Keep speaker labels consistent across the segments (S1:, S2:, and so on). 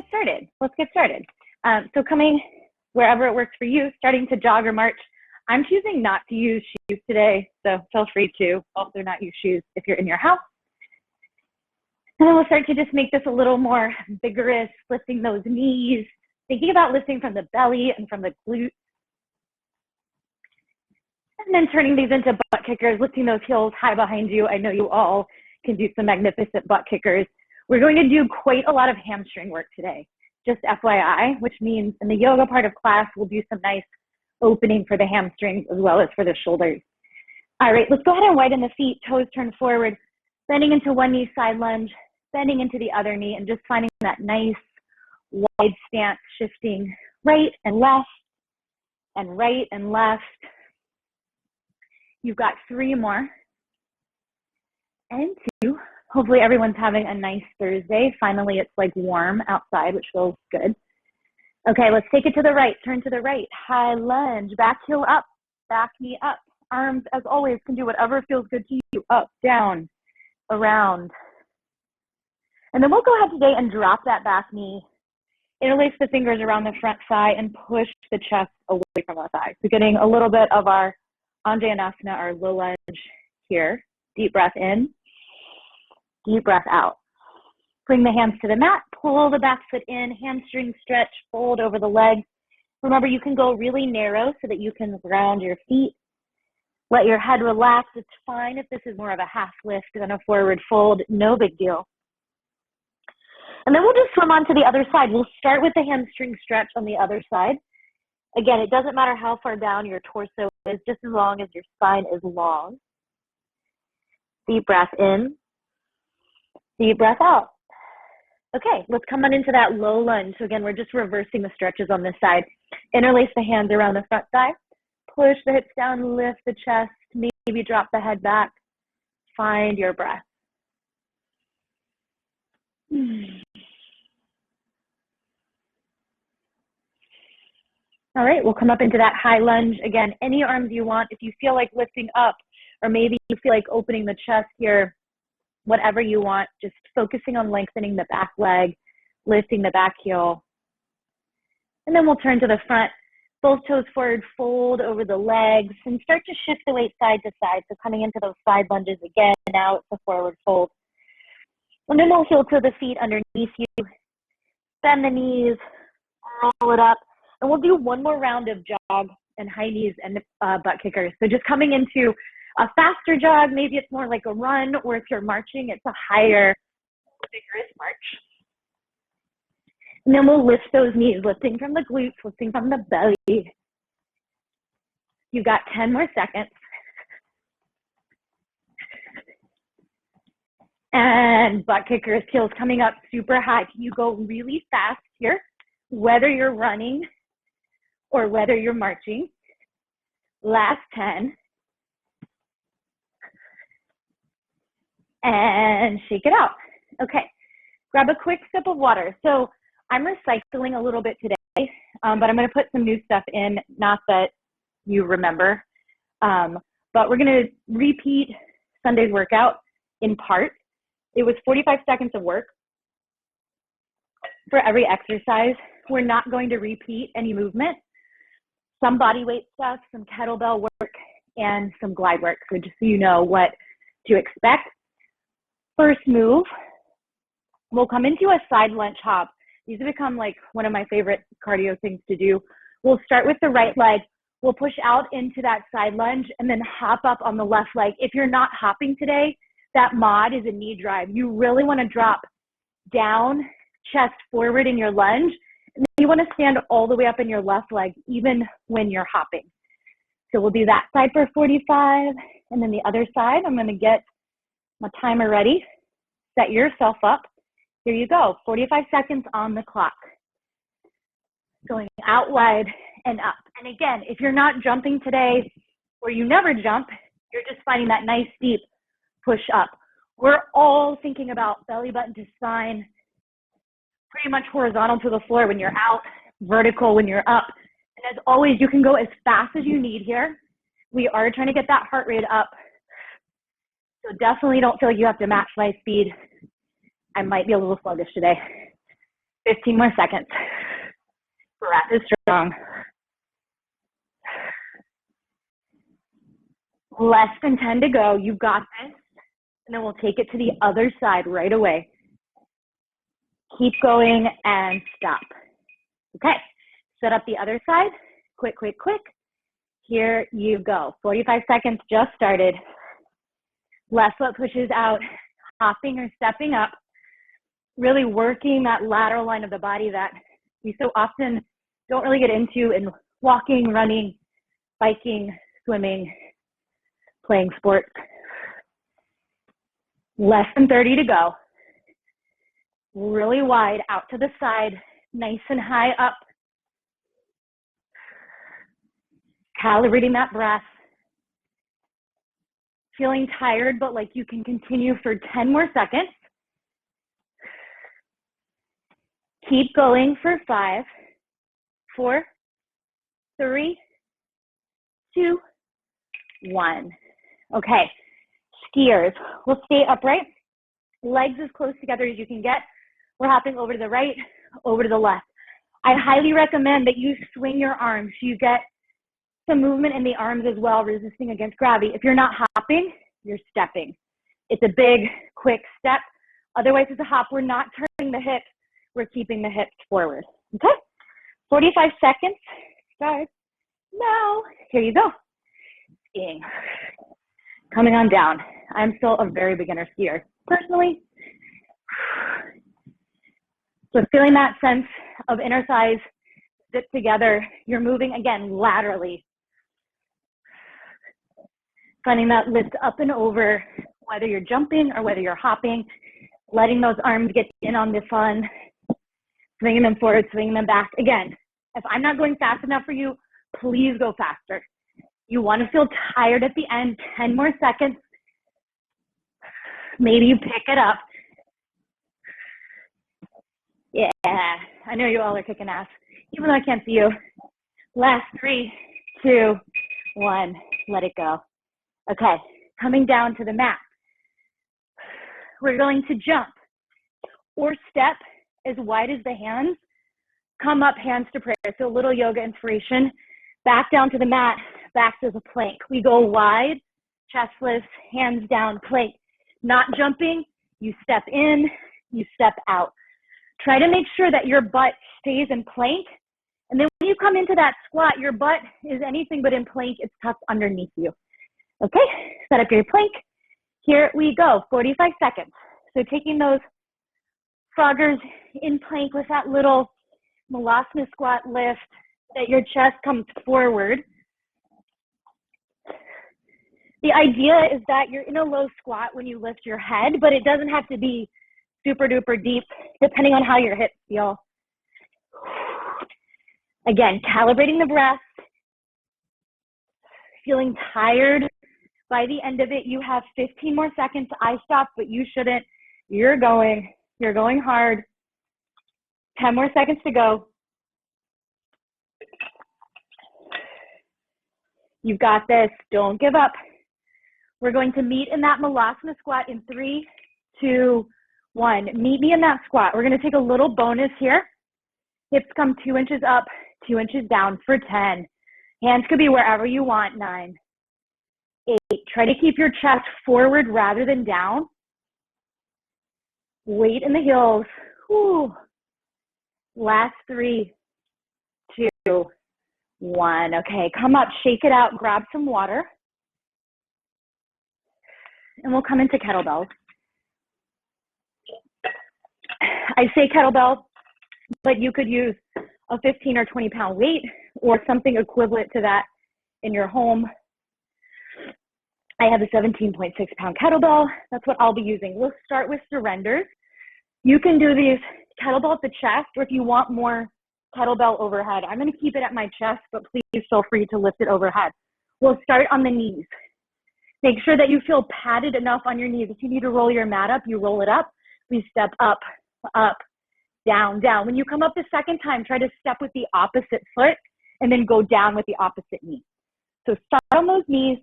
S1: get started. Let's get started. So coming wherever it works for you, starting to jog or march. I'm choosing not to use shoes today, so feel free to also not use shoes if you're in your house. And then we'll start to just make this a little more vigorous, lifting those knees, thinking about lifting from the belly and from the glutes. And then turning these into butt kickers, lifting those heels high behind you. I know you all can do some magnificent butt kickers. We're going to do quite a lot of hamstring work today, just FYI, which means in the yoga part of class, we'll do some nice opening for the hamstrings as well as for the shoulders. All right, let's go ahead and widen the feet, toes turn forward, bending into one knee, side lunge, bending into the other knee, and just finding that nice wide stance, shifting right and left and right and left. You've got 3 more and 2. Hopefully everyone's having a nice Thursday. Finally, it's like warm outside, which feels good. Okay, let's take it to the right. Turn to the right. High lunge. Back heel up. Back knee up. Arms, as always, can do whatever feels good to you. Up, down, around. And then we'll go ahead today and drop that back knee. Interlace the fingers around the front thigh and push the chest away from the thigh. So getting a little bit of our Andrea, our low lunge here. Deep breath in. Deep breath out. Bring the hands to the mat, pull the back foot in, hamstring stretch, fold over the legs. Remember, you can go really narrow so that you can ground your feet. Let your head relax. It's fine if this is more of a half lift than a forward fold, no big deal. And then we'll just swim on to the other side. We'll start with the hamstring stretch on the other side. Again, it doesn't matter how far down your torso is, just as long as your spine is long. Deep breath in. Deep breath out. Okay, let's come on into that low lunge. So again, we're just reversing the stretches on this side. Interlace the hands around the front thigh. Push the hips down, lift the chest, maybe drop the head back. Find your breath. All right, we'll come up into that high lunge. Again, any arms you want. If you feel like lifting up, or maybe you feel like opening the chest here, whatever you want, just focusing on lengthening the back leg, lifting the back heel. And then we'll turn to the front, both toes forward, fold over the legs, and start to shift the weight side to side. So coming into those side lunges again, now it's a forward fold. And then we'll heel to the feet underneath you, bend the knees, roll it up, and we'll do one more round of jog and high knees and butt kickers. So just coming into a faster jog, maybe it's more like a run, or if you're marching, it's a higher, vigorous march. And then we'll lift those knees, lifting from the glutes, lifting from the belly. You've got 10 more seconds. And butt kickers, heels coming up super high. Can you go really fast here, whether you're running or whether you're marching? Last 10. And shake it out. Okay, grab a quick sip of water. So I'm recycling a little bit today, but I'm gonna put some new stuff in, not that you remember, but we're gonna repeat Sunday's workout in part. It was 45 seconds of work for every exercise. We're not going to repeat any movement, some body weight stuff, some kettlebell work, and some glide work. So just so you know what to expect. First move, we'll come into a side lunge hop. These have become like one of my favorite cardio things to do. We'll start with the right leg. We'll push out into that side lunge and then hop up on the left leg. If you're not hopping today, that mod is a knee drive. You really want to drop down, chest forward in your lunge. And you want to stand all the way up in your left leg, even when you're hopping. So we'll do that side for 45. And then the other side, I'm going to get my timer ready. Set yourself up. Here you go, 45 seconds on the clock. Going out wide and up. And again, if you're not jumping today, or you never jump, you're just finding that nice deep push up. We're all thinking about belly button to spine, pretty much horizontal to the floor when you're out, vertical when you're up. And as always, you can go as fast as you need here. We are trying to get that heart rate up. So definitely don't feel like you have to match my speed. I might be a little sluggish today. 15 more seconds. Breath is strong. Less than 10 to go. You got this. And then we'll take it to the other side right away. Keep going and stop. Okay, set up the other side. Quick, quick, quick. Here you go. 45 seconds just started. Left foot pushes out, hopping or stepping up. Really working that lateral line of the body that we so often don't really get into in walking, running, biking, swimming, playing sports. Less than 30 to go. Really wide out to the side, nice and high up. Calibrating that breath. Feeling tired, but like you can continue for 10 more seconds. Keep going for 5, 4, 3, 2, 1. Okay, skiers. We'll stay upright. Legs as close together as you can get. We're hopping over to the right, over to the left. I highly recommend that you swing your arms so you get some movement in the arms as well, resisting against gravity. If you're not hopping, you're stepping. It's a big, quick step. Otherwise, it's a hop. We're not turning the hips. We're keeping the hips forward. Okay? 45 seconds. Start now. Here you go. Skiing. Coming on down. I'm still a very beginner skier, personally. So feeling that sense of inner thighs sit together. You're moving, again, laterally. Finding that lift up and over, whether you're jumping or whether you're hopping, letting those arms get in on the fun, swinging them forward, swinging them back. Again, if I'm not going fast enough for you, please go faster. You want to feel tired at the end, 10 more seconds. Maybe you pick it up. Yeah, I know you all are kicking ass, even though I can't see you. Last 3, 2, 1, let it go. Okay, coming down to the mat. We're going to jump or step as wide as the hands. Come up, hands to prayer. So a little yoga inspiration. Back down to the mat, back to the plank. We go wide, chest lifts, hands down, plank. Not jumping, you step in, you step out. Try to make sure that your butt stays in plank. And then when you come into that squat, your butt is anything but in plank. It's tucked underneath you. Okay, set up your plank. Here we go, 45 seconds. So taking those froggers in plank with that little Malasana squat lift, that your chest comes forward. The idea is that you're in a low squat when you lift your head, but it doesn't have to be super duper deep, depending on how your hips feel. Again, calibrating the breath, feeling tired. By the end of it, you have 15 more seconds. I stopped, but you shouldn't. You're going hard. 10 more seconds to go. You've got this. Don't give up. We're going to meet in that Malasana squat in 3, 2, 1. Meet me in that squat. We're going to take a little bonus here. Hips come 2 inches up, 2 inches down for 10. Hands could be wherever you want. 9, 8. Try to keep your chest forward rather than down. Weight in the heels. Whew. Last 3, 2, 1. Okay, come up, shake it out, grab some water. And we'll come into kettlebells. I say kettlebell, but you could use a 15 or 20 pound weight or something equivalent to that in your home. I have a 17.6 pound kettlebell. That's what I'll be using. We'll start with surrenders. You can do these kettlebell at the chest, or if you want more kettlebell overhead. I'm going to keep it at my chest, but please feel free to lift it overhead. We'll start on the knees. Make sure that you feel padded enough on your knees. If you need to roll your mat up, you roll it up. We step up, up, down, down. When you come up the second time, try to step with the opposite foot and then go down with the opposite knee. So start on those knees,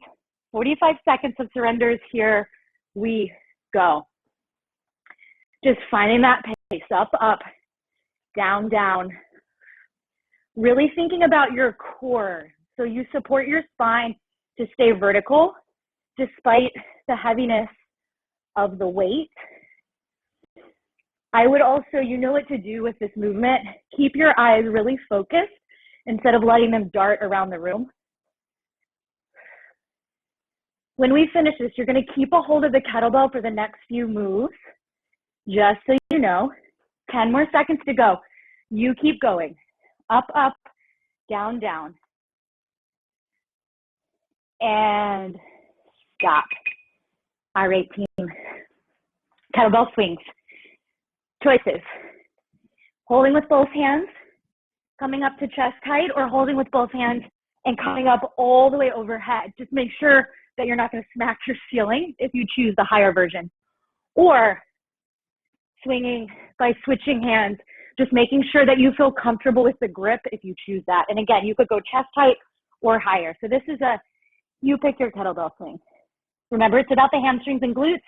S1: 45 seconds of surrenders. Here we go. Just finding that pace, up, up, down, down. Really thinking about your core. So you support your spine to stay vertical despite the heaviness of the weight. I would also, you know what to do with this movement. Keep your eyes really focused instead of letting them dart around the room. When we finish this, you're going to keep a hold of the kettlebell for the next few moves. Just so you know, 10 more seconds to go. You keep going. Up, up, down, down. And stop. All right, team. Kettlebell swings. Choices. Holding with both hands, coming up to chest height, or holding with both hands and coming up all the way overhead. Just make sure that you're not going to smack your ceiling if you choose the higher version. Or swinging by switching hands, just making sure that you feel comfortable with the grip if you choose that. And again, you could go chest height or higher. So this is you pick your kettlebell swing. Remember, it's about the hamstrings and glutes.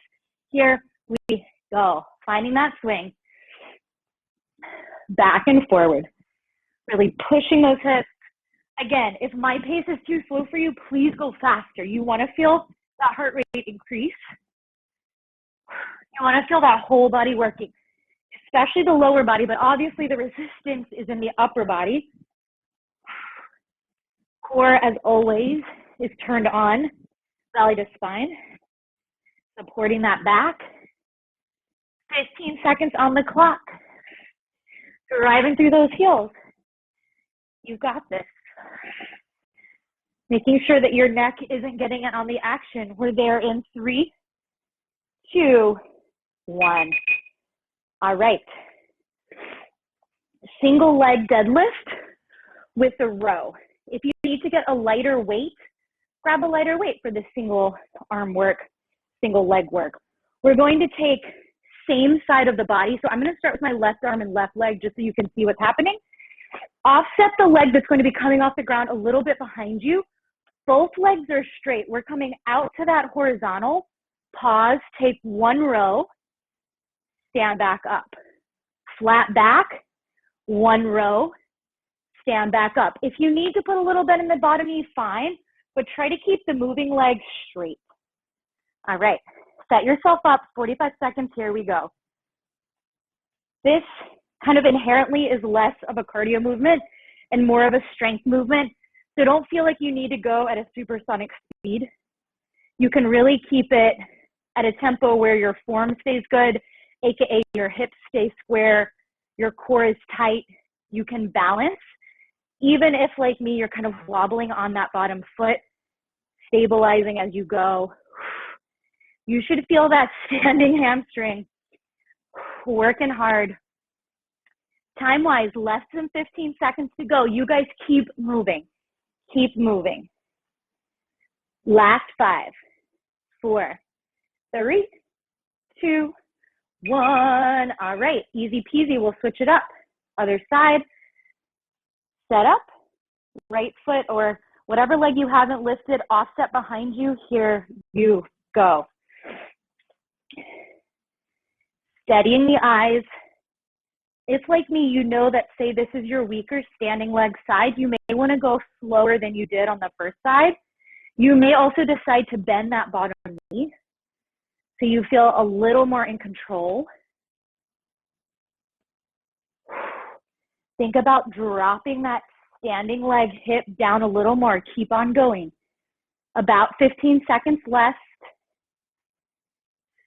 S1: Here we go. Finding that swing. Back and forward. Really pushing those hips. Again, if my pace is too slow for you, please go faster. You want to feel that heart rate increase. You want to feel that whole body working, especially the lower body, but obviously the resistance is in the upper body. Core, as always, is turned on, belly to spine, supporting that back. 15 seconds on the clock. Driving through those heels. You got this. Making sure that your neck isn't getting it on the action. We're there in 3, 2, 1. All right. Single leg deadlift with a row. If you need to get a lighter weight, grab a lighter weight for the single arm work, single leg work. We're going to take same side of the body. So I'm going to start with my left arm and left leg just so you can see what's happening. Offset the leg that's going to be coming off the ground a little bit behind you. Both legs are straight. We're coming out to that horizontal. Pause, take one row, stand back up. Flat back, one row, stand back up. If you need to put a little bit in the bottom knee, fine, but try to keep the moving leg straight. All right, set yourself up, 45 seconds, here we go. This kind of inherently is less of a cardio movement and more of a strength movement. So don't feel like you need to go at a supersonic speed. You can really keep it at a tempo where your form stays good, AKA your hips stay square, your core is tight, you can balance. Even if, like me, you're kind of wobbling on that bottom foot, stabilizing as you go. You should feel that standing hamstring, working hard. Time-wise, less than 15 seconds to go. You guys keep moving. Keep moving. Last 5, 4, 3, 2, 1. All right, easy peasy. We'll switch it up. Other side. Set up. Right foot or whatever leg you haven't lifted, offset behind you. Here you go. Steadying the eyes. If, like me, you know that, say, this is your weaker standing leg side, you may want to go slower than you did on the first side. You may also decide to bend that bottom knee so you feel a little more in control. Think about dropping that standing leg hip down a little more. Keep on going. About 15 seconds left.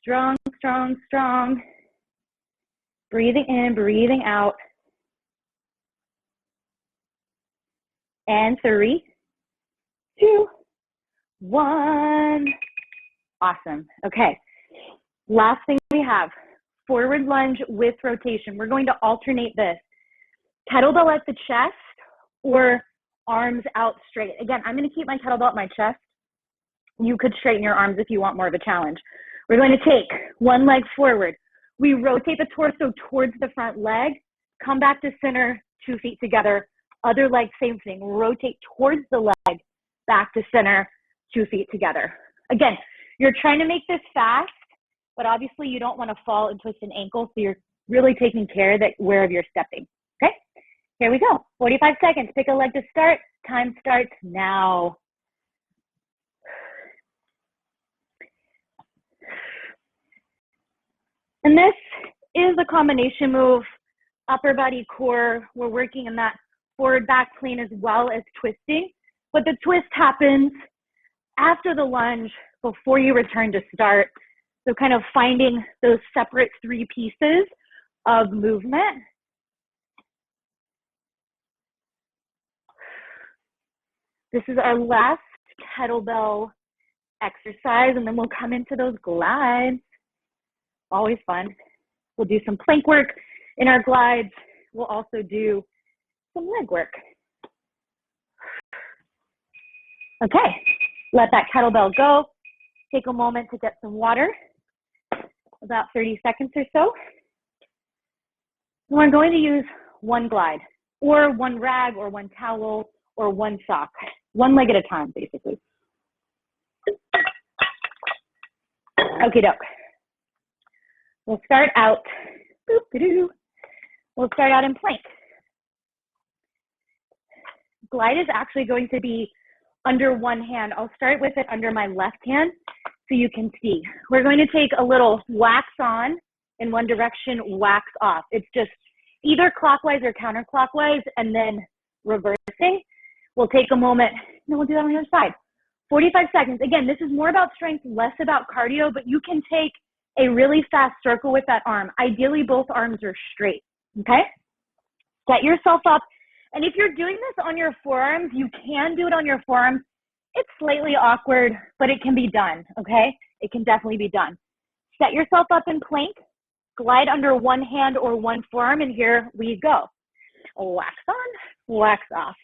S1: Strong, strong, strong. Breathing in, breathing out. And 3, 2, 1. Awesome. Okay. Last thing we have, forward lunge with rotation. We're going to alternate this. Kettlebell at the chest or arms out straight. Again, I'm going to keep my kettlebell at my chest. You could straighten your arms if you want more of a challenge. We're going to take one leg forward. We rotate the torso towards the front leg, come back to center, 2 feet together. Other leg, same thing. Rotate towards the leg, back to center, 2 feet together. Again, you're trying to make this fast, but obviously you don't want to fall and twist an ankle, so you're really taking care that wherever you're stepping. Here we go. 45 seconds. Pick a leg to start. Time starts now. And this is a combination move, upper body core. We're working in that forward back plane as well as twisting. But the twist happens after the lunge, before you return to start. So kind of finding those separate 3 pieces of movement. This is our last kettlebell exercise, and then we'll come into those glides. Always fun. We'll do some plank work in our glides. We'll also do some leg work. Okay, let that kettlebell go. Take a moment to get some water, about 30 seconds or so. We're going to use one glide, or one rag, or one towel, or one sock. One leg at a time, basically. Okie doke. We'll start out, we'll start out in plank. Glide is actually going to be under one hand. I'll start with it under my left hand so you can see. We're going to take a little wax on in one direction, wax off. It's just either clockwise or counterclockwise and then reversing. We'll take a moment, and we'll do that on the other side. 45 seconds. Again, this is more about strength, less about cardio, but you can take a really fast circle with that arm. Ideally, both arms are straight, okay? Set yourself up. And if you're doing this on your forearms, you can do it on your forearms. It's slightly awkward, but it can be done, okay? It can definitely be done. Set yourself up in plank, glide under one hand or one forearm, and here we go. Wax on, wax off.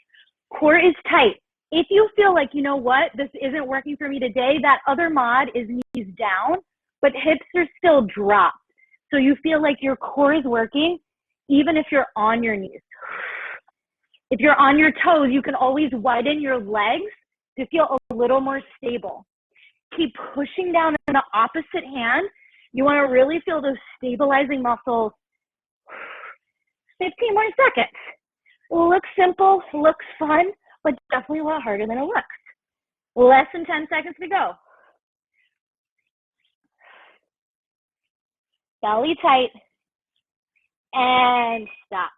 S1: Core is tight. If you feel like, you know what, this isn't working for me today, that other mod is knees down, but hips are still dropped. So you feel like your core is working, even if you're on your knees. If you're on your toes, you can always widen your legs to feel a little more stable. Keep pushing down in the opposite hand. You want to really feel those stabilizing muscles. 15 more seconds. Looks simple, looks fun, but definitely a lot harder than it looks. Less than 10 seconds to go. Belly tight, and stop.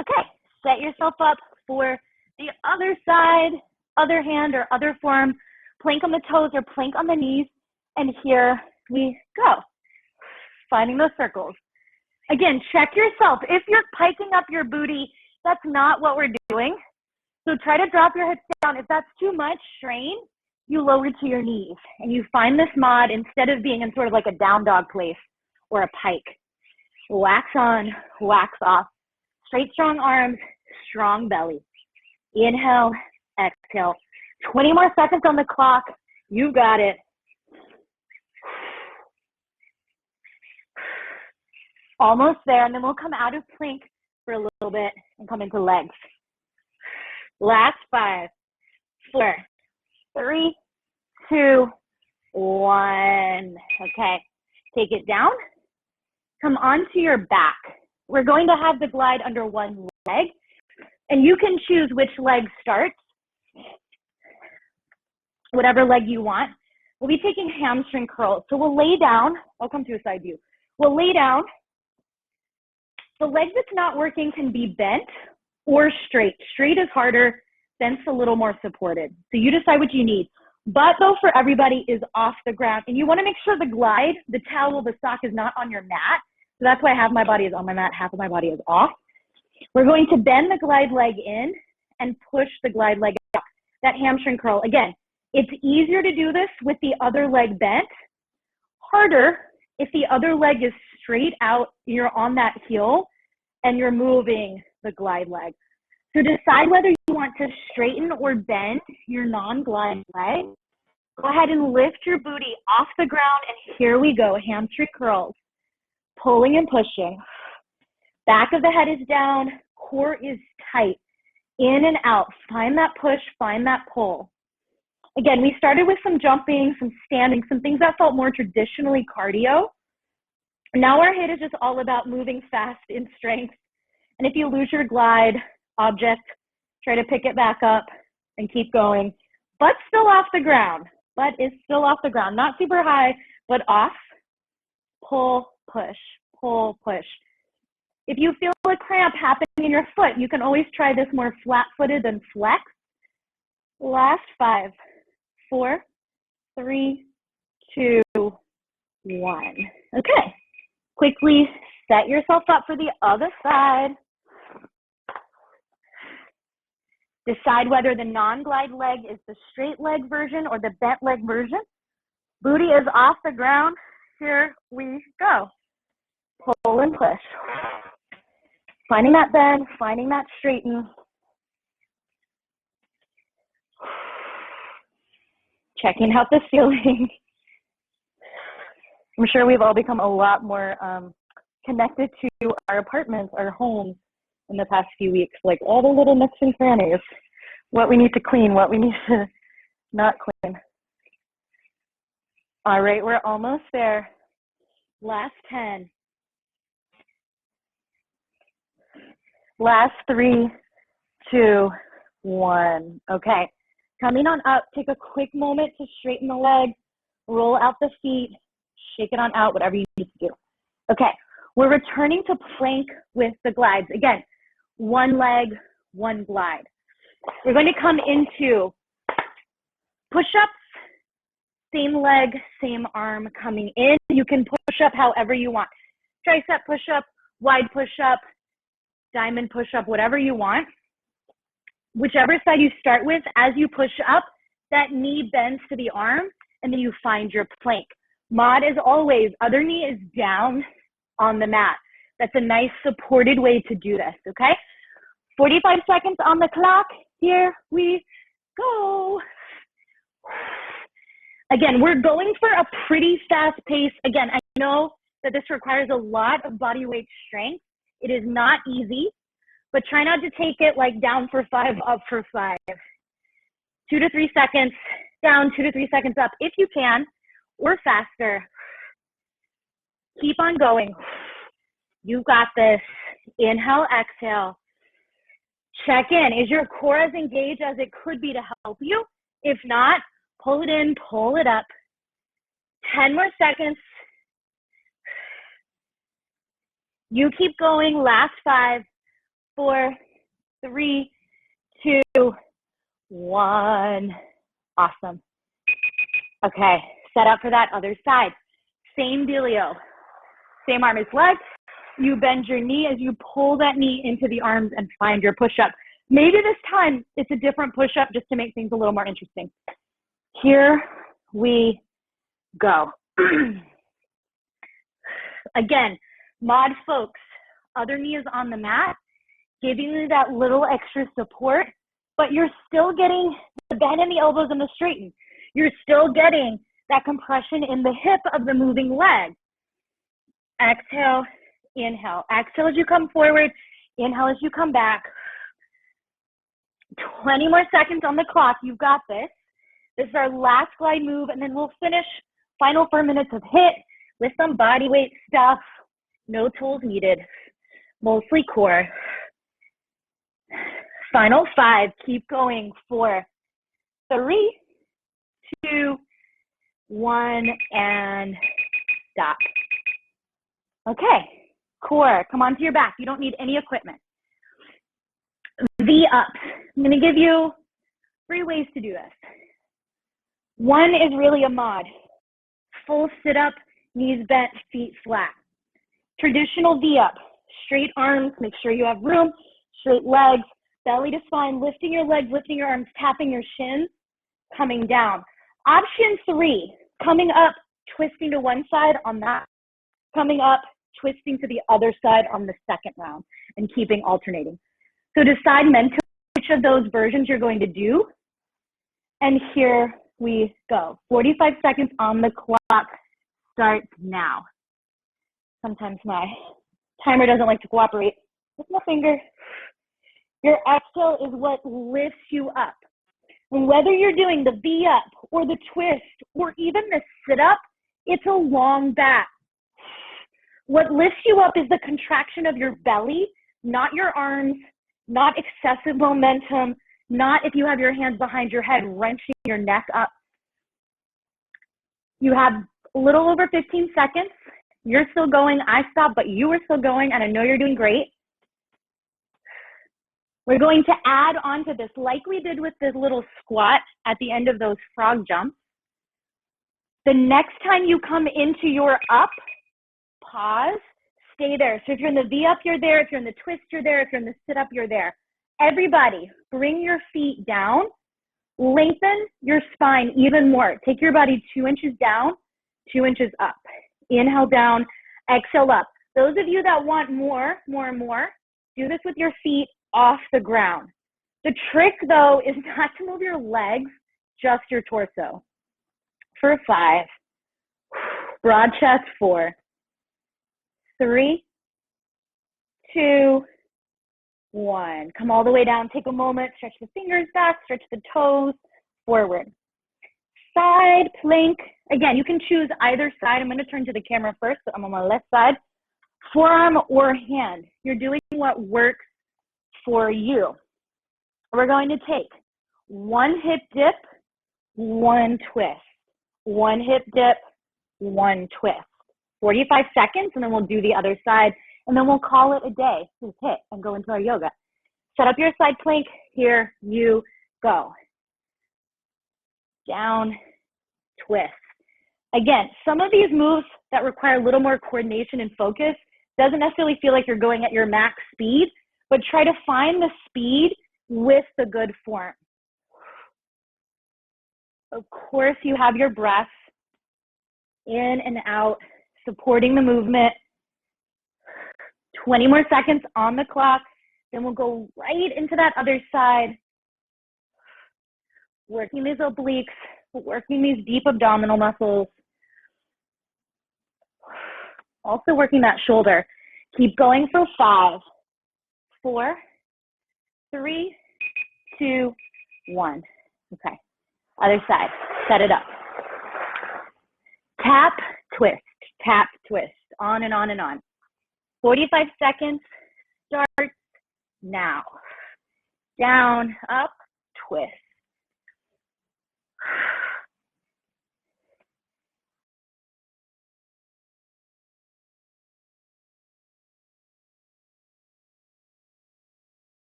S1: Okay, set yourself up for the other side, other hand or other form. Plank on the toes or plank on the knees, and here we go. Finding those circles. Again, check yourself. If you're piking up your booty, that's not what we're doing. So try to drop your hips down. If that's too much strain, you lower to your knees and you find this mod instead of being in sort of like a down dog place or a pike. Wax on, wax off. Straight, strong arms, strong belly. Inhale, exhale. 20 more seconds on the clock. You got it. Almost there, and then we'll come out of plank for a little bit and come into legs. Last 5, 4, 3, 2, 1. Okay, take it down. Come onto your back. We're going to have the glide under one leg, and you can choose which leg starts, whatever leg you want. We'll be taking hamstring curls. So we'll lay down. I'll come to a side view. We'll lay down. The leg that's not working can be bent or straight. Straight is harder, bent's a little more supported. So you decide what you need. But though for everybody is off the ground, and you want to make sure the glide, the towel, the sock is not on your mat. So that's why half of my body is on my mat, half of my body is off. We're going to bend the glide leg in and push the glide leg out. That hamstring curl, again, it's easier to do this with the other leg bent. Harder if the other leg is straight out, you're on that heel, and you're moving the glide leg. So decide whether you want to straighten or bend your non-glide leg. Go ahead and lift your booty off the ground, and here we go, hamstring curls. Pulling and pushing. Back of the head is down, core is tight. In and out, find that push, find that pull. Again, we started with some jumping, some standing, some things that felt more traditionally cardio. Now our HIIT is just all about moving fast in strength And if you lose your glide object, try to pick it back up and keep going. Butt's still off the ground. Butt is still off the ground. Not super high, but off. Pull, push, pull, push. If you feel a cramp happening in your foot, you can always try this more flat-footed than flex. Last 5, 4, 3, 2, 1. Okay. Quickly set yourself up for the other side. Decide whether the non-glide leg is the straight leg version or the bent leg version. Booty is off the ground. Here we go. Pull and push. Finding that bend, finding that straighten. Checking out the ceiling. I'm sure we've all become a lot more connected to our apartments, our homes in the past few weeks, like all the little nooks and crannies, what we need to clean, what we need to not clean. All right, we're almost there. Last 10. Last 3, 2, 1. Okay, coming on up, take a quick moment to straighten the legs, roll out the feet, shake it on out, whatever you need to do. Okay, we're returning to plank with the glides. Again, one leg, one glide. We're going to come into push-ups, same leg, same arm coming in. You can push up however you want. Tricep push-up, wide push-up, diamond push-up, whatever you want. Whichever side you start with, as you push up, that knee bends to the arm, and then you find your plank. Mod, as always, other knee is down on the mat. That's a nice supported way to do this, okay? 45 seconds on the clock. Here we go. Again, we're going for a pretty fast pace. Again, I know that this requires a lot of body weight strength. It is not easy, but try not to take it like down for 5, up for 5. 2 to 3 seconds down, 2 to 3 seconds up if you can, or faster. Keep on going. You got this. Inhale, exhale. Check in. Is your core as engaged as it could be to help you? If not, pull it in, pull it up. 10 more seconds. You keep going. Last 5, 4, 3, 2, 1. Awesome. Okay, set up for that other side. Same dealio. Same arm as leg. You bend your knee as you pull that knee into the arms and find your push-up. Maybe this time it's a different push-up just to make things a little more interesting. Here we go. Again, mod folks, other knee is on the mat, giving you that little extra support, but you're still getting the bend in the elbows and the straighten. You're still getting that compression in the hip of the moving leg. Exhale, inhale. Exhale as you come forward, inhale as you come back. 20 more seconds on the clock. You've got this. This is our last glide move, and then we'll finish final 4 minutes of HIIT with some body weight stuff. No tools needed, mostly core. Final 5, keep going. 4, 3, 2, 1, and stop. Okay, core, come onto your back. You don't need any equipment. V-ups. I'm gonna give you 3 ways to do this. One is really a mod. Full sit-up, knees bent, feet flat. Traditional V-up, straight arms, make sure you have room, straight legs, belly to spine, lifting your legs, lifting your arms, tapping your shins, coming down. Option 3, coming up, twisting to one side on that, coming up, twisting to the other side on the second round, and keeping alternating. So decide mentally which of those versions you're going to do, and here we go. 45 seconds on the clock starts now. Sometimes my timer doesn't like to cooperate with my finger. Your exhale is what lifts you up. And whether you're doing the V-up or the twist or even the sit-up, it's a long back. What lifts you up is the contraction of your belly not your arms, not excessive momentum, not if you have your hands behind your head, wrenching your neck up. You have a little over 15 seconds. You're still going. I stopped, but you are still going, and I know you're doing great. We're going to add on to this like we did with this little squat at the end of those frog jumps. The next time you come into your up, pause, stay there. So if you're in the V up, you're there. If you're in the twist, you're there. If you're in the sit up, you're there. Everybody, bring your feet down. Lengthen your spine even more. Take your body 2 inches down, 2 inches up. Inhale down, exhale up. Those of you that want more, do this with your feet off the ground. The trick, though, is not to move your legs, just your torso. For 5, broad chest, 4, 3, 2, 1. Come all the way down. Take a moment. Stretch the fingers back. Stretch the toes forward. Side plank. Again, you can choose either side. I'm going to turn to the camera first. So I'm on my left side. Forearm or hand. You're doing what works for you. We're going to take 1 hip dip, 1 twist. 1 hip dip, 1 twist. 45 seconds, and then we'll do the other side, and then we'll call it a day. Just hit and go into our yoga. Set up your side plank. Here you go. Down, twist. Again, some of these moves that require a little more coordination and focus doesn't necessarily feel like you're going at your max speed, but try to find the speed with the good form. Of course, you have your breath in and out, supporting the movement. 20 more seconds on the clock. Then we'll go right into that other side. Working these obliques, working these deep abdominal muscles. Also working that shoulder. Keep going for 5, 4, 3, 2, 1. Okay. Other side, set it up. Tap, twist, on and on and on. 45 seconds, start now. Down, up, twist.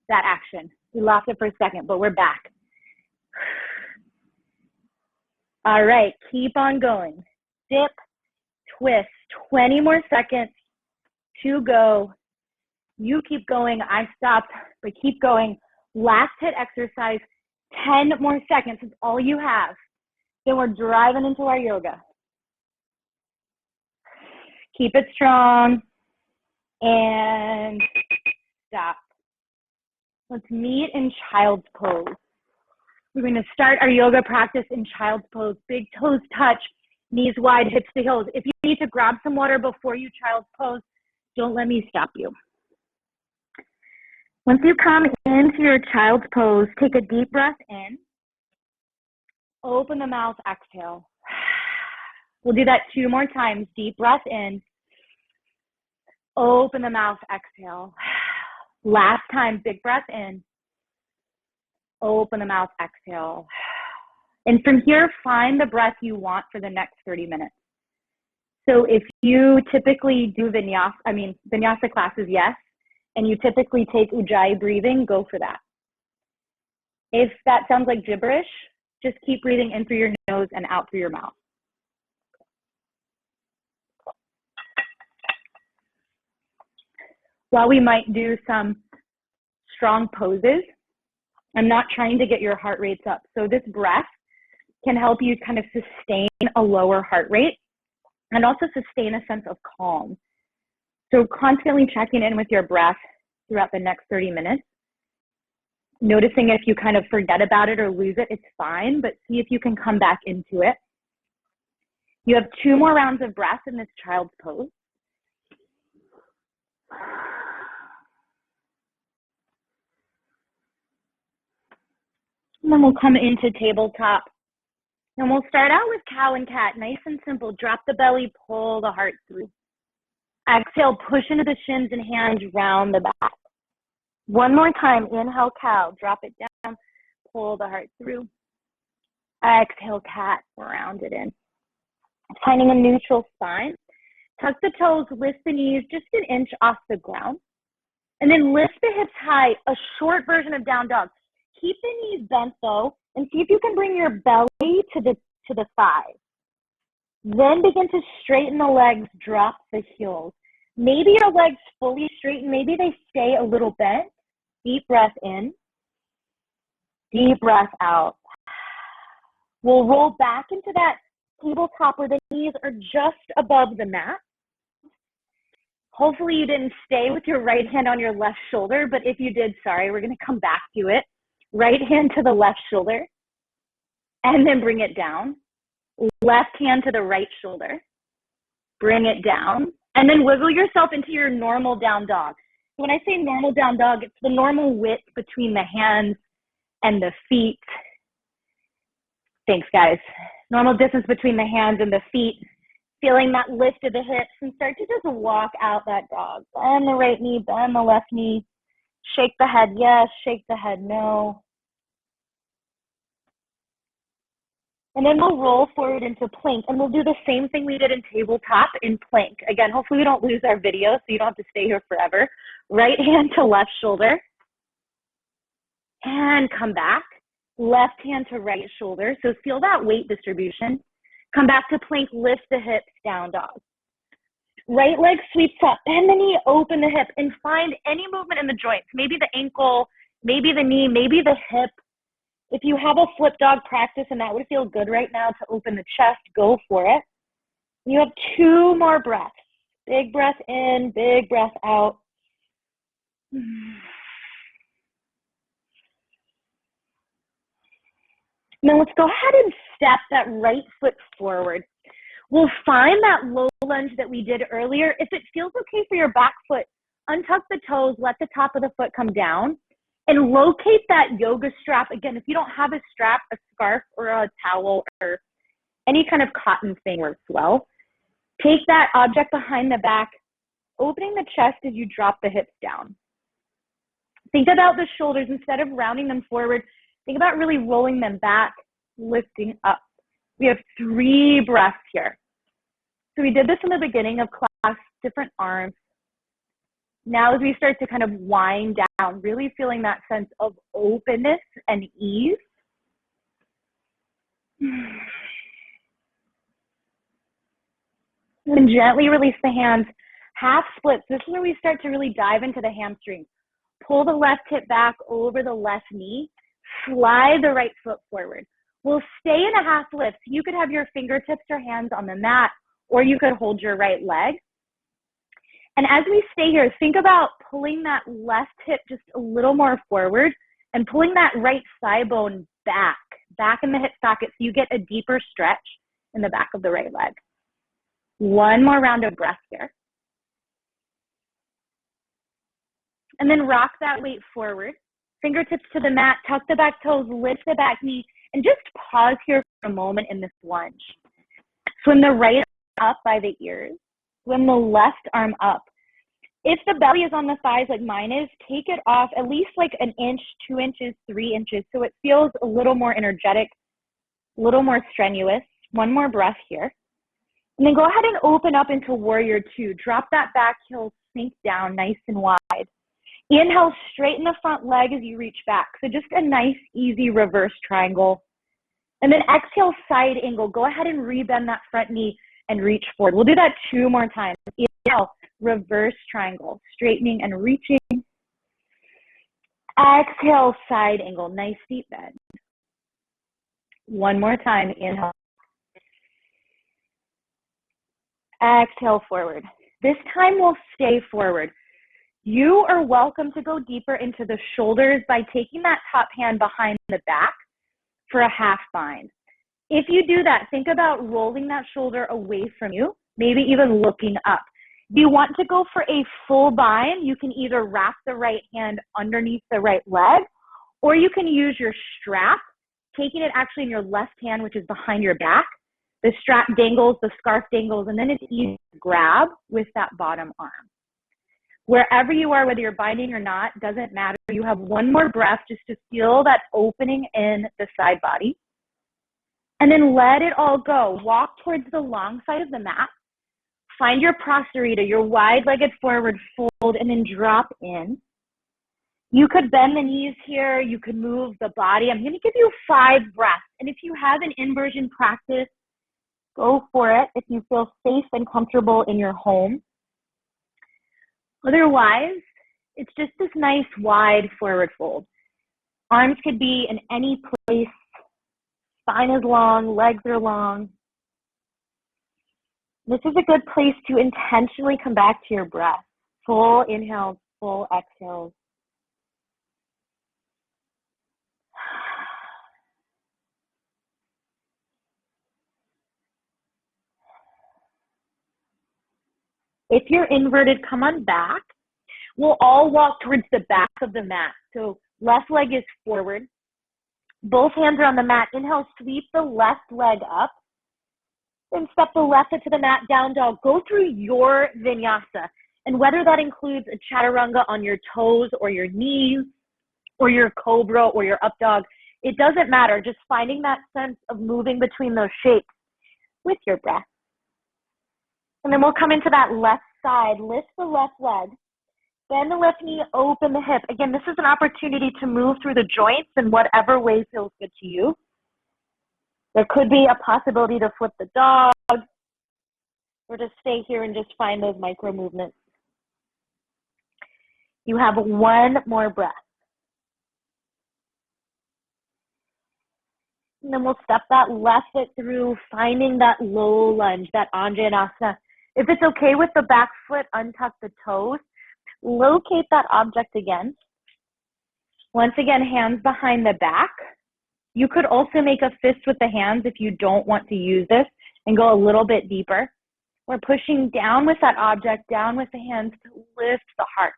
S1: That action. We lost it for a second, but we're back. All right, keep on going. Dip, twist, 20 more seconds to go. You keep going. I stopped, but keep going. Last HIIT exercise, 10 more seconds. It's all you have. Then we're driving into our yoga. Keep it strong and stop. Let's meet in child's pose. We're going to start our yoga practice in child's pose. Big toes touch, knees wide, hips to heels. If you need to grab some water before you child's pose, don't let me stop you. Once you come into your child's pose, take a deep breath in. Open the mouth, exhale. We'll do that 2 more times. Deep breath in. Open the mouth, exhale. Last time, big breath in. Open the mouth, exhale. And from here, find the breath you want for the next 30 minutes. So if you typically do vinyasa classes, yes, and you typically take ujjayi breathing, go for that. If that sounds like gibberish, just keep breathing in through your nose and out through your mouth. While we might do some strong poses, I'm not trying to get your heart rates up. So this breath can help you kind of sustain a lower heart rate and also sustain a sense of calm. So constantly checking in with your breath throughout the next 30 minutes. Noticing if you kind of forget about it or lose it, it's fine, but see if you can come back into it. You have 2 more rounds of breath in this child's pose. And then we'll come into tabletop. And we'll start out with cow and cat, nice and simple. Drop the belly, pull the heart through. Exhale, push into the shins and hands round the back. One more time, inhale, cow, drop it down, pull the heart through. Exhale, cat, round it in. Finding a neutral spine. Tuck the toes, lift the knees just an inch off the ground. And then lift the hips high, a short version of down dog. Keep the knees bent though, and see if you can bring your belly to the thighs. Then begin to straighten the legs, drop the heels. Maybe your legs fully straighten, maybe they stay a little bent. Deep breath in, deep breath out. We'll roll back into that tabletop where the knees are just above the mat. Hopefully you didn't stay with your right hand on your left shoulder, but if you did, sorry, we're gonna come back to it. Right hand to the left shoulder, and then bring it down. Left hand to the right shoulder, bring it down, and then wiggle yourself into your normal down dog. When I say normal down dog, it's the normal width between the hands and the feet. Thanks, guys. Normal distance between the hands and the feet. Feeling that lift of the hips, and start to just walk out that dog. Bend the right knee, bend the left knee. Shake the head, yes. Shake the head, no. And then we'll roll forward into plank, and we'll do the same thing we did in tabletop in plank. Again, hopefully we don't lose our video, so you don't have to stay here forever. Right hand to left shoulder. And come back. Left hand to right shoulder. So feel that weight distribution. Come back to plank, lift the hips, down dog. Right leg sweeps up, bend the knee, open the hip, and find any movement in the joints. Maybe the ankle, maybe the knee, maybe the hip. If you have a flip dog practice and that would feel good right now to open the chest, go for it. You have 2 more breaths. Big breath in, big breath out. Now let's go ahead and step that right foot forward. We'll find that low lunge that we did earlier. If it feels okay for your back foot, untuck the toes, let the top of the foot come down, and locate that yoga strap. Again, if you don't have a strap, a scarf or a towel or any kind of cotton thing works well. Take that object behind the back, opening the chest as you drop the hips down. Think about the shoulders. Instead of rounding them forward, think about really rolling them back, lifting up. We have 3 breaths here. So we did this in the beginning of class, different arms. Now as we start to kind of wind down, really feeling that sense of openness and ease. And gently release the hands, half splits. This is where we start to really dive into the hamstrings. Pull the left hip back over the left knee, slide the right foot forward. We'll stay in a half lift. You could have your fingertips or hands on the mat, or you could hold your right leg. And as we stay here, think about pulling that left hip just a little more forward and pulling that right thigh bone back in the hip socket so you get a deeper stretch in the back of the right leg. 1 more round of breath here. And then rock that weight forward. Fingertips to the mat, tuck the back toes, lift the back knee, and just pause here for a moment in this lunge. Swim the right arm up by the ears. Swim the left arm up. If the belly is on the thighs like mine is, take it off at least like 1 inch, 2 inches, 3 inches, so it feels a little more energetic, a little more strenuous. 1 more breath here. And then go ahead and open up into warrior 2. Drop that back heel, sink down nice and wide. Inhale, straighten the front leg as you reach back. So just a nice, easy reverse triangle. And then exhale, side angle. Go ahead and rebend that front knee and reach forward. We'll do that 2 more times. Inhale, reverse triangle, straightening and reaching. Exhale, side angle, nice deep bend. 1 more time, inhale. Exhale, forward. This time we'll stay forward. You are welcome to go deeper into the shoulders by taking that top hand behind the back for a half bind. If you do that, think about rolling that shoulder away from you, maybe even looking up. If you want to go for a full bind, you can either wrap the right hand underneath the right leg, or you can use your strap, taking it actually in your left hand, which is behind your back, The strap dangles, the scarf dangles, and then it's easy to grab with that bottom arm. Wherever you are, whether you're binding or not, doesn't matter. You have one more breath just to feel that opening in the side body. And then let it all go. Walk towards the long side of the mat. Find your prasarita, your wide-legged forward fold, and then drop in. You could bend the knees here. You could move the body. I'm going to give you 5 breaths. And if you have an inversion practice, go for it if you feel safe and comfortable in your home. Otherwise, it's just this nice wide forward fold. Arms could be in any place. Spine is long, legs are long. This is a good place to intentionally come back to your breath. Full inhales, full exhales. If you're inverted, come on back. We'll all walk towards the back of the mat. So left leg is forward. Both hands are on the mat. Inhale, sweep the left leg up. Then step the left foot to the mat, down dog. Go through your vinyasa. And whether that includes a chaturanga on your toes or your knees or your cobra or your up dog, it doesn't matter. Just finding that sense of moving between those shapes with your breath. And then we'll come into that left side. Lift the left leg. Bend the left knee, open the hip. Again, this is an opportunity to move through the joints in whatever way feels good to you. There could be a possibility to flip the dog or to stay here and just find those micro movements. You have one more breath. And then we'll step that left foot through, finding that low lunge, that Anjaneyasana. If it's okay with the back foot, untuck the toes. Locate that object again. Once again, hands behind the back. You could also make a fist with the hands if you don't want to use this and go a little bit deeper. We're pushing down with that object, down with the hands to lift the heart.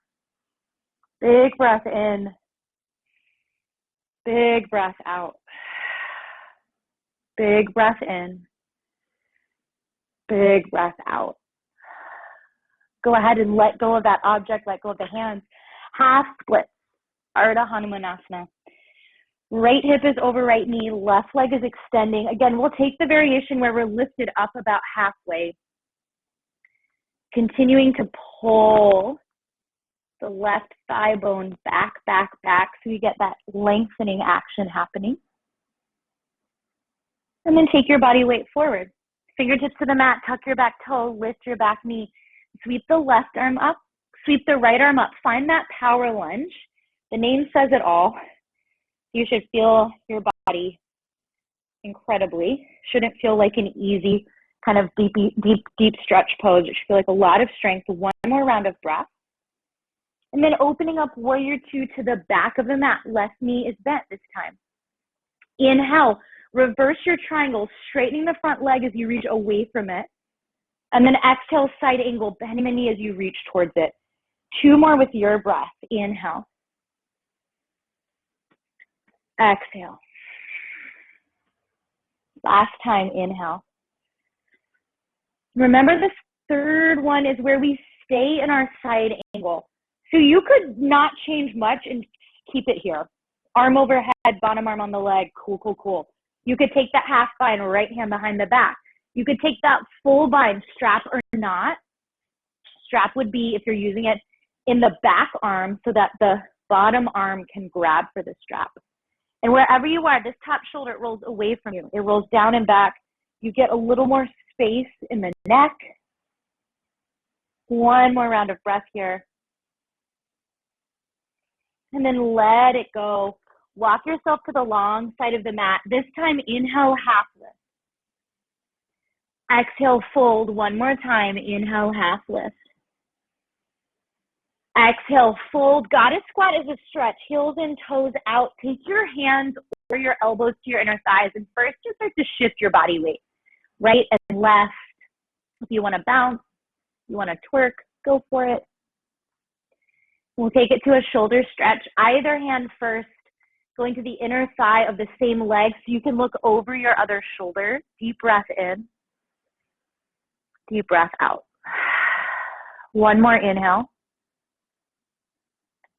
S1: Big breath in. Big breath out. Big breath in. Big breath out. Go ahead and let go of that object, let go of the hands. Half split, Ardha Hanumanasana. Right hip is over right knee, left leg is extending. Again, we'll take the variation where we're lifted up about halfway. Continuing to pull the left thigh bone back, back, back, so you get that lengthening action happening. And then take your body weight forward. Fingertips to the mat, tuck your back toe, lift your back knee. Sweep the left arm up, sweep the right arm up. Find that power lunge. The name says it all. You should feel your body incredibly. Shouldn't feel like an easy kind of deep stretch pose. It should feel like a lot of strength. One more round of breath. And then opening up warrior 2 to the back of the mat. Left knee is bent this time. Inhale, reverse your triangle, straightening the front leg as you reach away from it. And then exhale, side angle, bending the knee as you reach towards it. 2 more with your breath. Inhale. Exhale. Last time, inhale. Remember, this third one is where we stay in our side angle. So you could not change much and keep it here. Arm overhead, bottom arm on the leg. Cool, cool, cool. You could take that half bind, right hand behind the back. You could take that full bind, strap or not. Strap would be, if you're using it, in the back arm so that the bottom arm can grab for the strap. And wherever you are, this top shoulder rolls away from you. It rolls down and back. You get a little more space in the neck. One more round of breath here. And then let it go. Walk yourself to the long side of the mat. This time, inhale, half lift. Exhale, fold one more time. Inhale, half lift. Exhale, fold. Goddess squat is a stretch. Heels and toes out. Take your hands or your elbows to your inner thighs. And first, just start to shift your body weight. Right and left. If you want to bounce, you want to twerk, go for it. We'll take it to a shoulder stretch. Either hand first. going to the inner thigh of the same leg so you can look over your other shoulder. Deep breath in, deep breath out. One more inhale.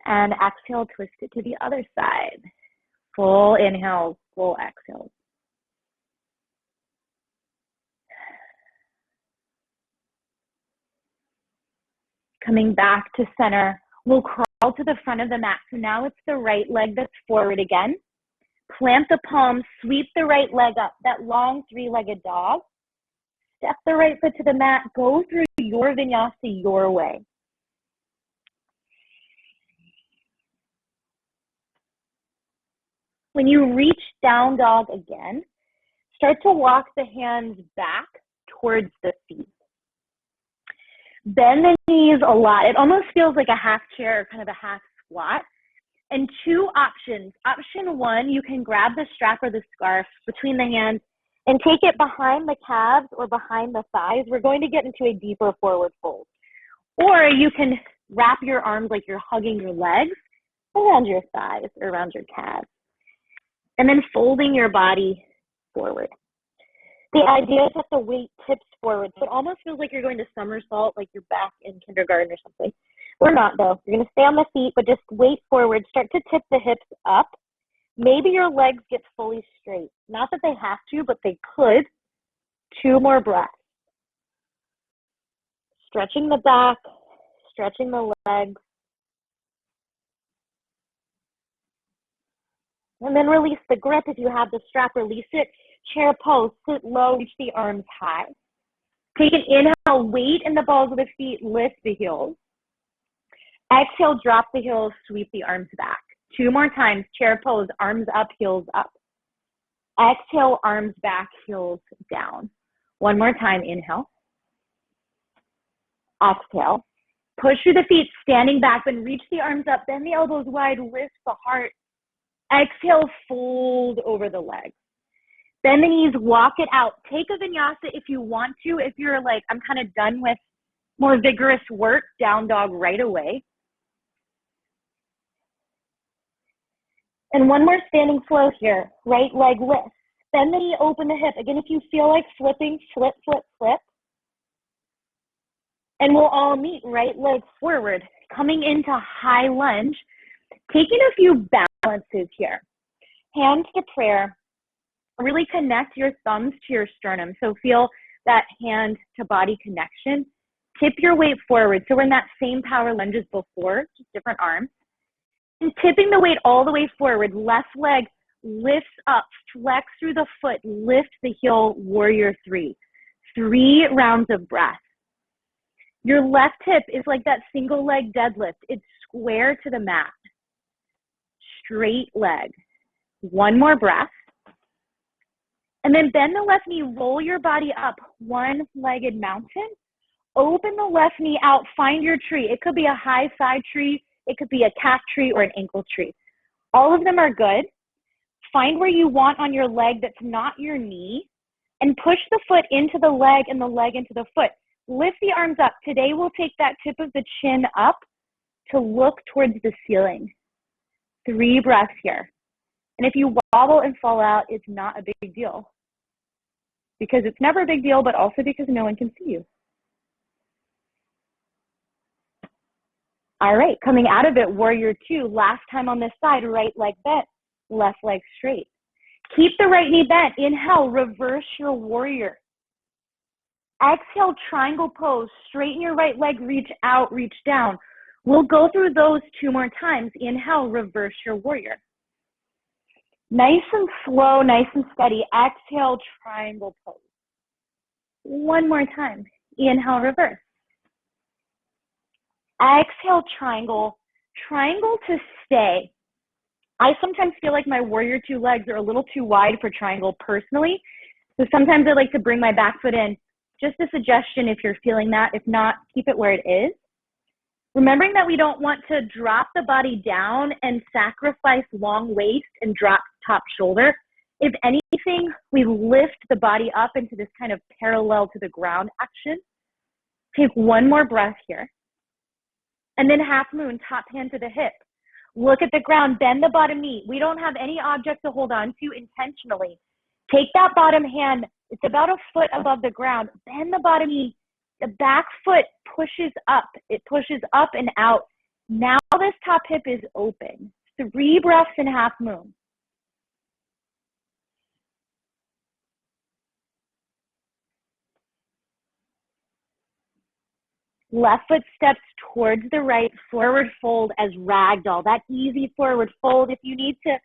S1: And exhale, twist it to the other side. Full inhale, full exhale. Coming back to center, we'll crawl to the front of the mat. So now it's the right leg that's forward again. Plant the palms, sweep the right leg up, that long three-legged dog. Step the right foot to the mat, go through your vinyasa your way. When you reach down dog again, start to walk the hands back towards the feet. Bend the knees a lot. It almost feels like a half chair or kind of a half squat. And two options. Option one, you can grab the strap or the scarf between the hands and take it behind the calves or behind the thighs. We're going to get into a deeper forward fold. Or you can wrap your arms like you're hugging your legs around your thighs or around your calves. And then folding your body forward. The idea is that the weight tips forward. So it almost feels like you're going to somersault, like you're back in kindergarten or something. We're not though. You're going to stay on the feet, but just weight forward. Start to tip the hips up. Maybe your legs get fully straight. Not that they have to, but they could. 2 more breaths. Stretching the back, stretching the legs. And then release the grip. If you have the strap, release it. Chair pose, sit low, reach the arms high. Take an inhale, weight in the balls of the feet, lift the heels. Exhale, drop the heels, sweep the arms back. 2 more times, chair pose, arms up, heels up. Exhale, arms back, heels down. 1 more time, inhale. Exhale. Push through the feet, standing back, then reach the arms up, bend the elbows wide, lift the heart. Exhale, fold over the legs. Bend the knees, walk it out. Take a vinyasa if you want to. If you're like, I'm kind of done with more vigorous work, down dog right away. And 1 more standing flow here. Right leg lift. Bend the knee, open the hip. Again, if you feel like flipping, flip, flip, flip. And we'll all meet right leg forward, coming into high lunge. Taking a few balances here. Hands to prayer. Really connect your thumbs to your sternum. So feel that hand to body connection. Tip your weight forward. So we're in that same power lunge as before, just different arms. And tipping the weight all the way forward. Left leg lifts up, flex through the foot, lift the heel, warrior 3. 3 rounds of breath. Your left hip is like that single leg deadlift. It's square to the mat. Straight leg. 1 more breath. And then bend the left knee, roll your body up, one-legged mountain. Open the left knee out, find your tree. It could be a high side tree, it could be a calf tree or an ankle tree. All of them are good. Find where you want on your leg that's not your knee and push the foot into the leg and the leg into the foot. Lift the arms up. Today we'll take that tip of the chin up to look towards the ceiling. 3 breaths here. And if you wobble and fall out, it's not a big deal. Because it's never a big deal, but also because no one can see you. All right, coming out of it, warrior 2. Last time on this side, right leg bent, left leg straight. Keep the right knee bent. Inhale, reverse your warrior. Exhale, triangle pose. Straighten your right leg, reach out, reach down. We'll go through those 2 more times. Inhale, reverse your warrior. Nice and slow, nice and steady. Exhale, triangle pose. 1 more time. Inhale, reverse. Exhale, triangle. Triangle to stay. I sometimes feel like my warrior 2 legs are a little too wide for triangle personally. So sometimes I like to bring my back foot in. Just a suggestion if you're feeling that. If not, keep it where it is. Remembering that we don't want to drop the body down and sacrifice long waist and drop top shoulder. If anything, we lift the body up into this kind of parallel to the ground action. Take 1 more breath here. And then half moon, top hand to the hip. Look at the ground, bend the bottom knee. We don't have any object to hold on to intentionally. Take that bottom hand, it's about a foot above the ground. Bend the bottom knee. The back foot pushes up. It pushes up and out. Now this top hip is open. 3 breaths in half moon. Left foot steps towards the right, forward fold as ragdoll. That easy forward fold. If you need to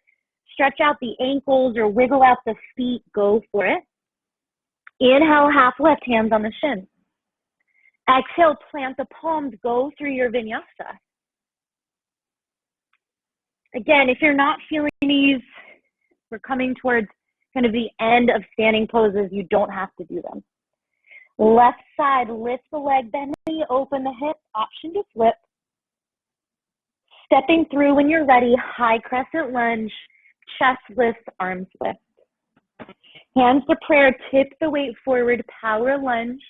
S1: stretch out the ankles or wiggle out the feet, go for it. Inhale, half lift, hands on the shins. Exhale, plant the palms, go through your vinyasa. Again, if you're not feeling these, we're coming towards kind of the end of standing poses. You don't have to do them. Left side, lift the leg, bend the knee, open the hip, option to flip. Stepping through when you're ready, high crescent lunge, chest lifts, arms lift. Hands to prayer, tip the weight forward, power lunge.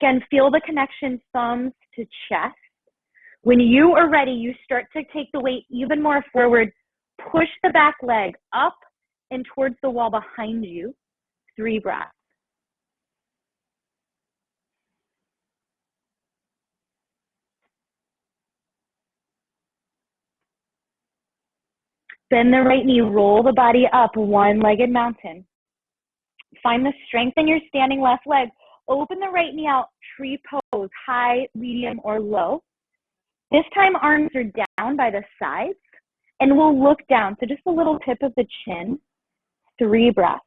S1: Again, feel the connection, thumbs to chest. When you are ready, you start to take the weight even more forward. Push the back leg up and towards the wall behind you. 3 breaths. Bend the right knee, roll the body up, one-legged mountain. Find the strength in your standing left leg. Open the right knee out, tree pose, high, medium, or low. This time, arms are down by the sides, and we'll look down. So just a little tip of the chin, 3 breaths.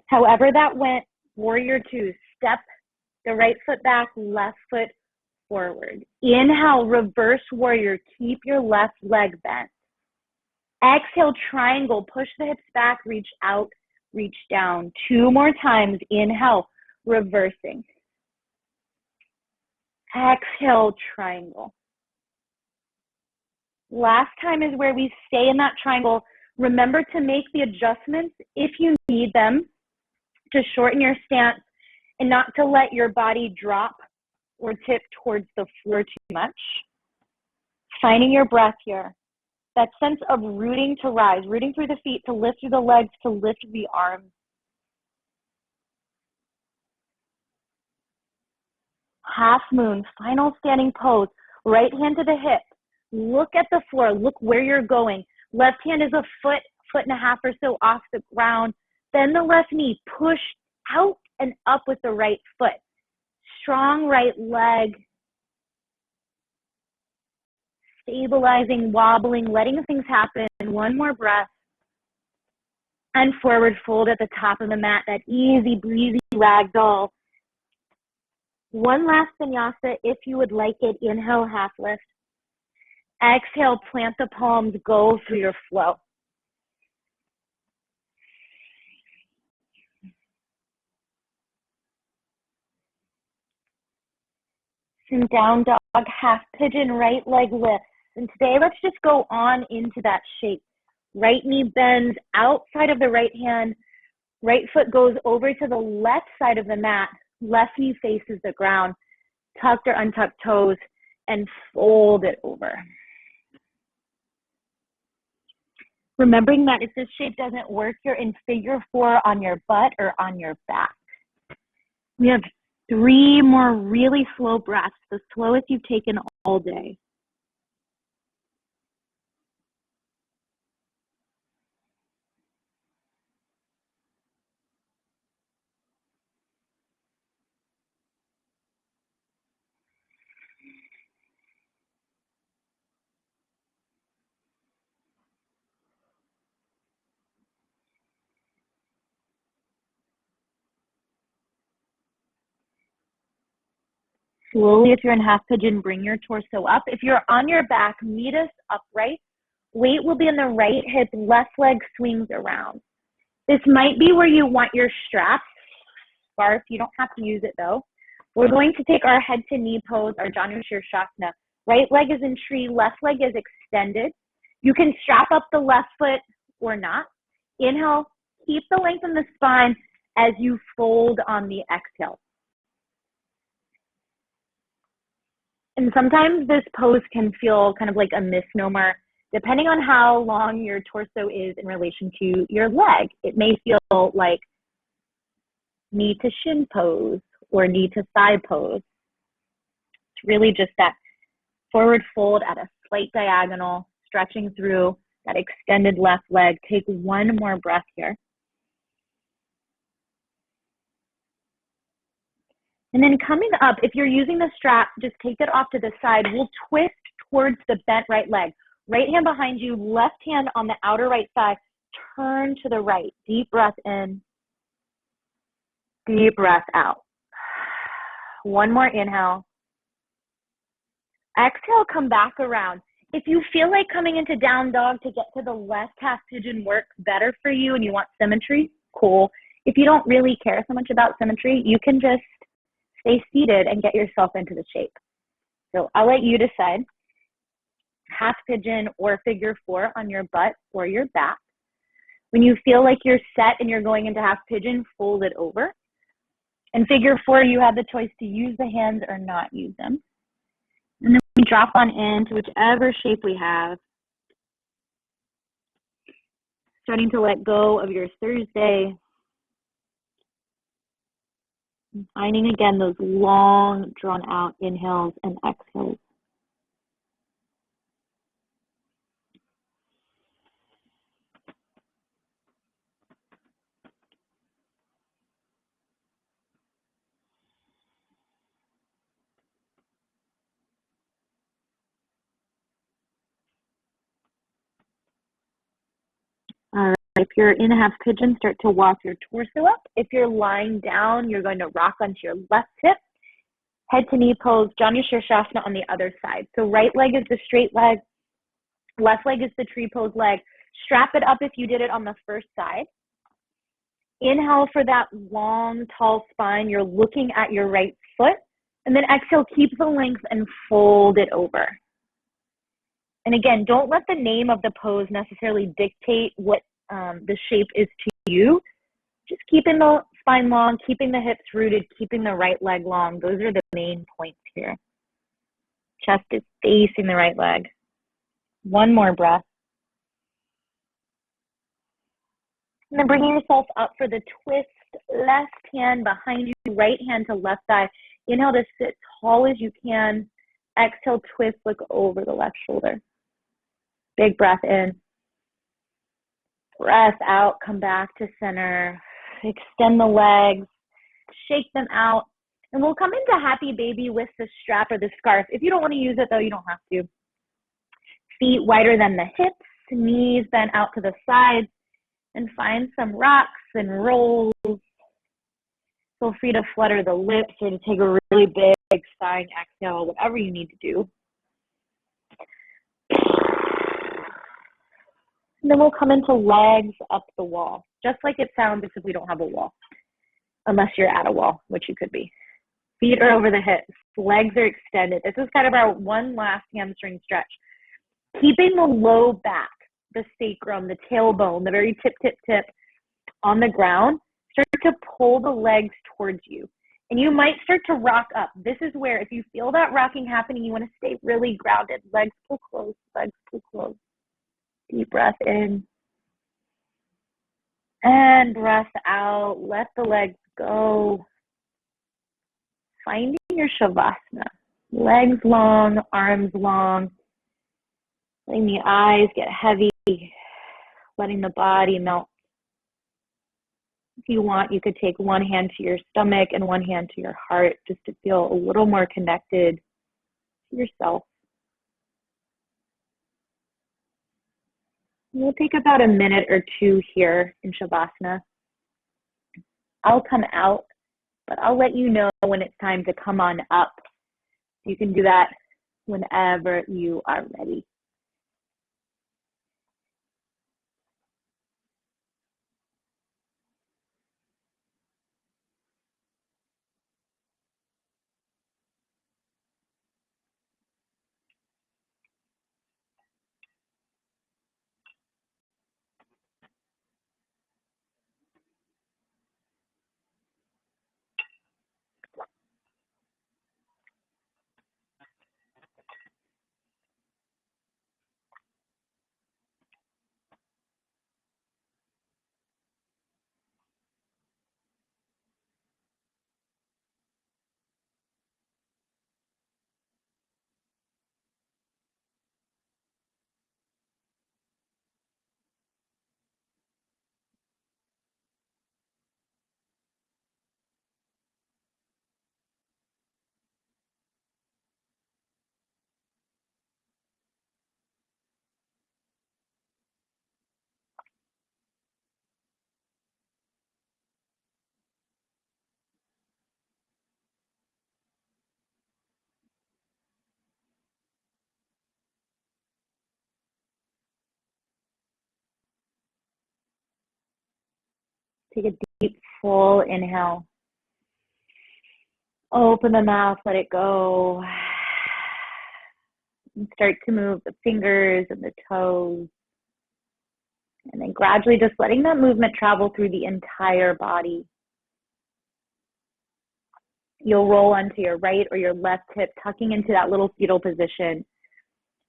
S1: However that went, warrior 2, step the right foot back, left foot forward. Inhale, reverse warrior, keep your left leg bent. Exhale, triangle, push the hips back, reach out, reach down. 2 more times, inhale, reversing. Exhale, triangle. Last time is where we stay in that triangle. Remember to make the adjustments if you need them to shorten your stance and not to let your body drop or tip towards the floor too much. Finding your breath here. That sense of rooting to rise, rooting through the feet, to lift through the legs, to lift the arms. Half moon, final standing pose. Right hand to the hip. Look at the floor. Look where you're going. Left hand is a foot, foot and a half or so off the ground. Then the left knee, push out and up with the right foot. Strong right leg. Stabilizing, wobbling, letting things happen. 1 more breath. And forward fold at the top of the mat, that easy breezy ragdoll. 1 last vinyasa if you would like it. Inhale, half lift. Exhale, plant the palms, go through your flow. And down dog, half pigeon, right leg lifts. And today, let's just go on into that shape. Right knee bends outside of the right hand. Right foot goes over to the left side of the mat. Left knee faces the ground. Tucked or untucked toes and fold it over. Remembering that if this shape doesn't work, you're in figure 4 on your butt or on your back. We have 3 more really slow breaths, the slowest you've taken all day. Slowly, if you're in half pigeon, bring your torso up. If you're on your back, meet us upright. Weight will be in the right hip, left leg swings around. This might be where you want your strap. Scarf, you don't have to use it though. We're going to take our head to knee pose, our Janu Shirshasana. Right leg is in tree, left leg is extended. You can strap up the left foot or not. Inhale, Keep the length in the spine as you fold on the exhale. And sometimes this pose can feel kind of like a misnomer. Depending on how long your torso is in relation to your leg, it may feel like knee to shin pose or knee to thigh pose. It's really just that forward fold at a slight diagonal, stretching through that extended left leg. Take one more breath here. And then coming up, if you're using the strap, just take it off to the side. We'll twist towards the bent right leg. Right hand behind you, left hand on the outer right thigh. Turn to the right. Deep breath in. Deep breath out. One more inhale. Exhale, come back around. If you feel like coming into down dog to get to the left half pigeon works better for you and you want symmetry, cool. If you don't really care so much about symmetry, you can just stay seated and get yourself into the shape. So I'll let you decide. Half pigeon or figure four on your butt or your back. When you feel like you're set and you're going into half pigeon, fold it over. In figure four, you have the choice to use the hands or not use them. And then we drop on into whichever shape we have. Starting to let go of your Thursday. And finding again those long, drawn out inhales and exhales. All right, if you're in a half pigeon, start to walk your torso up. If you're lying down, you're going to rock onto your left hip. Head to knee pose, Janu Shirshasana on the other side. So right leg is the straight leg, left leg is the tree pose leg. Strap it up if you did it on the first side. Inhale for that long, tall spine. You're looking at your right foot. And then exhale, keep the length and fold it over. And again, don't let the name of the pose necessarily dictate what the shape is to you. Just keeping the spine long, keeping the hips rooted, keeping the right leg long. Those are the main points here. Chest is facing the right leg. One more breath. And then bringing yourself up for the twist. Left hand behind you, right hand to left thigh. Inhale to sit tall as you can. Exhale, twist, look over the left shoulder. Big breath in. Breath out, come back to center. Extend the legs, shake them out. And we'll come into happy baby with the strap or the scarf. If you don't want to use it though, you don't have to. Feet wider than the hips, knees bent out to the sides, and find some rocks and rolls. Feel free to flutter the lips or to take a really big sighing exhale, whatever you need to do. And then we'll come into legs up the wall, just like it sounds if we don't have a wall, unless you're at a wall, which you could be. Feet are over the hips, legs are extended. This is kind of our one last hamstring stretch. Keeping the low back, the sacrum, the tailbone, the very tip on the ground, start to pull the legs towards you. And you might start to rock up. This is where if you feel that rocking happening, you want to stay really grounded. Legs pull close, legs pull close. Deep breath in. And breath out. Let the legs go. Finding your Shavasana. Legs long, arms long. Letting the eyes get heavy. Letting the body melt. If you want, you could take one hand to your stomach and one hand to your heart just to feel a little more connected to yourself. We'll take about a minute or two here in Shavasana. I'll come out, but I'll let you know when it's time to come on up. You can do that whenever you are ready. Take a deep, full inhale. Open the mouth, let it go. And start to move the fingers and the toes. And then gradually just letting that movement travel through the entire body. You'll roll onto your right or your left hip, tucking into that little fetal position.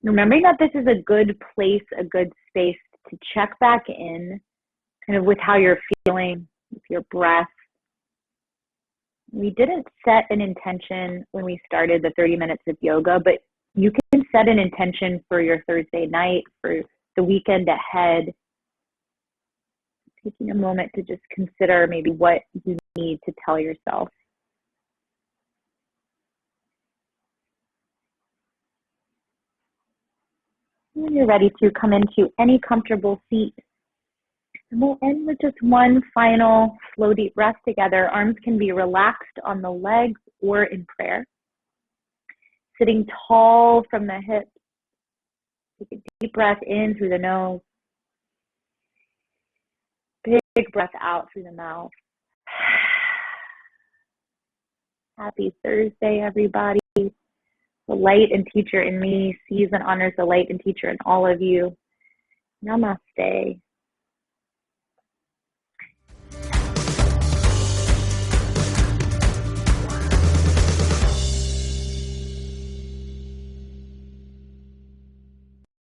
S1: Remembering that this is a good place, a good space to check back in kind of with how you're feeling, with your breath. We didn't set an intention when we started the 30 minutes of yoga, but you can set an intention for your Thursday night, for the weekend ahead. Taking a moment to just consider maybe what you need to tell yourself. When you're ready to come into any comfortable seat. And we'll end with just one final slow, deep breath together. Arms can be relaxed on the legs or in prayer. Sitting tall from the hips. Take a deep breath in through the nose. Big breath out through the mouth. Happy Thursday, everybody. The light and teacher in me sees and honors the light and teacher in all of you. Namaste.